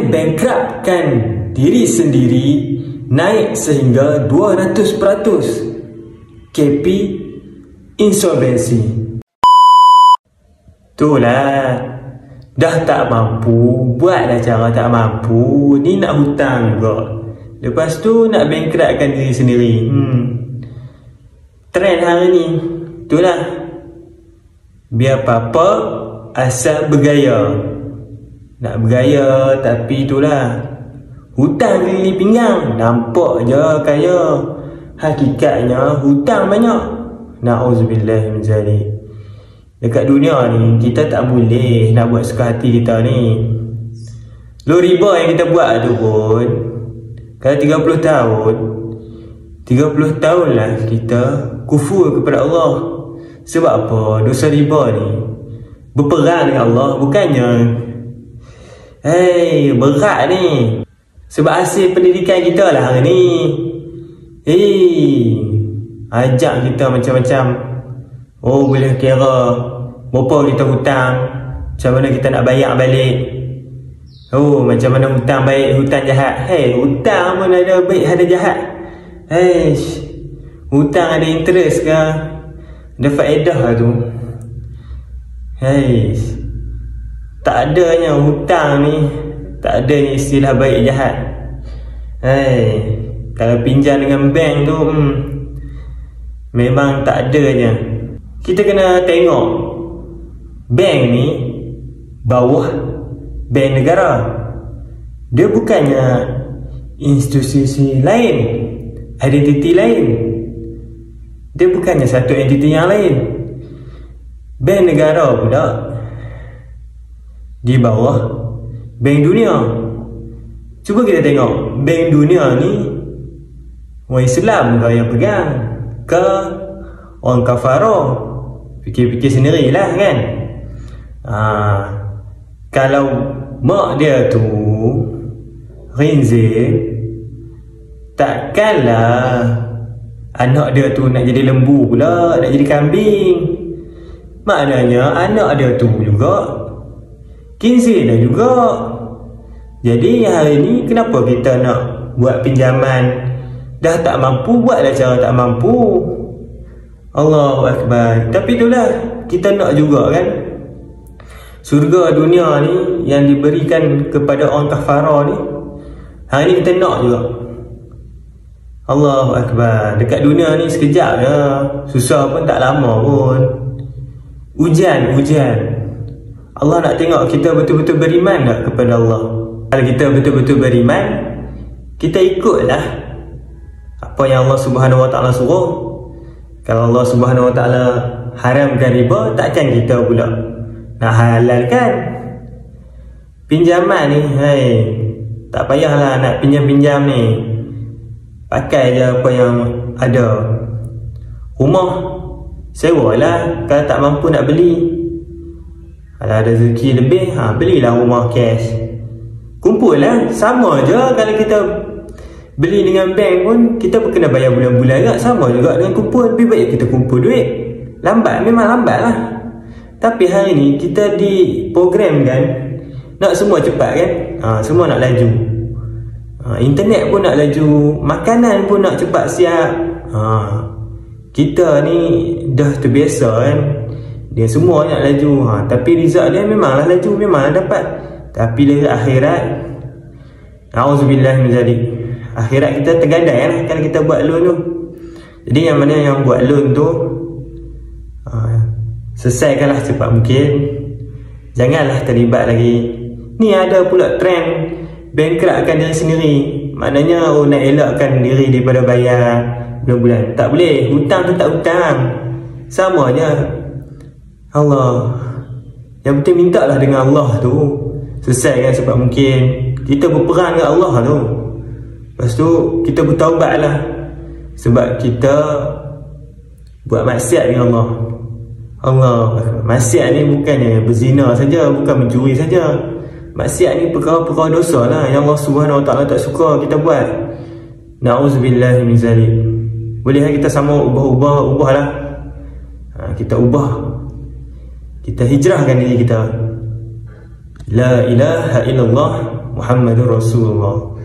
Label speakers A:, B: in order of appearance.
A: Trend bankruptkan diri sendiri naik sehingga 200%. KP insolvensi. Itulah, dah tak mampu, buatlah cara tak mampu. Ni nak hutang juga, lepas tu nak bankruptkan diri sendiri. Trend hari ni itulah, biar apa-apa asal bergaya. Nak bergaya tapi itulah, hutang di pinggang, nampak je kaya, hakikatnya hutang banyak. Na'udzubillah min zalik. Dekat dunia ni kita tak boleh nak buat suka hati kita ni. Lo riba yang kita buat tu pun, kalau 30 tahun lah kita kufur kepada Allah. Sebab apa? Dosa riba ni berperang dengan Allah. Bukannya berat ni. Sebab hasil pendidikan kita lah hari ni. Ajak kita macam-macam. Boleh kira berapa kita hutang, macam mana kita nak bayar balik. Macam mana hutang baik, hutang jahat. Hutang pun ada baik, ada jahat. Hutang ada interest ke, ada faedah lah tu. Tak adanya hutang ni, tak ada istilah baik jahat. Kalau pinjam dengan bank tu memang tak adanya. Kita kena tengok bank ni bawah bank negara. Dia bukannya institusi lain, identiti lain. Dia bukannya satu entiti yang lain. Bank negara pula di bawah bank dunia. Cuba kita tengok, bank dunia ni orang Islam ke yang pegang, ke orang kafarah? Fikir-fikir sendirilah kan. Kalau mak dia tu khinzir, takkanlah anak dia tu nak jadi lembu pula, nak jadi kambing. Maknanya anak dia tu juga khinzir dah juga. Jadi hari ni kenapa kita nak buat pinjaman? Dah tak mampu, buatlah cara tak mampu. Allahu Akbar. Tapi itulah, kita nak juga kan, surga dunia ni yang diberikan kepada orang kafarah ni, hari ni kita nak juga. Allahu Akbar. Dekat dunia ni sekejap je, susah pun tak lama pun. Ujian. Allah nak tengok kita betul-betul beriman tak kepada Allah. Kalau kita betul-betul beriman, kita ikutlah apa yang Allah Subhanahu Wa Taala suruh. Kalau Allah Subhanahu Wa Taala haramkan riba, takkan kita pula nak halalkan. Pinjaman ni, tak payahlah nak pinjam-pinjam ni, pakai je apa yang ada. Rumah sewalah, kalau tak mampu nak beli. Kalau ada rezeki lebih, belilah rumah cash. Kumpul lah, sama je kalau kita beli dengan bank pun, kita pun kena bayar bulan-bulan juga. Sama juga dengan kumpul, lebih baik kita kumpul duit. Lambat, memang lambat lah. Tapi hari ni kita diprogramkan nak semua cepat kan. Semua nak laju. Internet pun nak laju, makanan pun nak cepat siap. Kita ni dah terbiasa kan, dia semua nak laju. Tapi result dia memanglah laju, memanglah dapat. Tapi dari akhirat, na'udzubillah min zalik, akhirat kita tergadai lah kalau kita buat loan tu. Jadi yang mana yang buat loan tu, selesaikanlah cepat mungkin. Janganlah terlibat lagi. Ni ada pula trend bankruptkan diri sendiri. Maknanya nak elakkan diri daripada bayar bulan-bulan. Tak boleh, hutang tu tak hutang, sama je. Allah, yang penting mintalah dengan Allah tu, selesaikan cepat mungkin. Kita berperang dengan Allah tu. Lepas tu kita bertaubat lah. Sebab kita buat maksiat dengan Allah. Maksiat ni bukannya berzina saja, bukan mencuri saja. Maksiat ni perkara-perkara dosa lah yang Allah Subhanahu Wa Taala tak suka kita buat. Na'udzubillah min zalik. Boleh kita sama ubah lah. Kita ubah, kita hijrahkan diri kita. La ilaha illallah Muhammadur Rasulullah.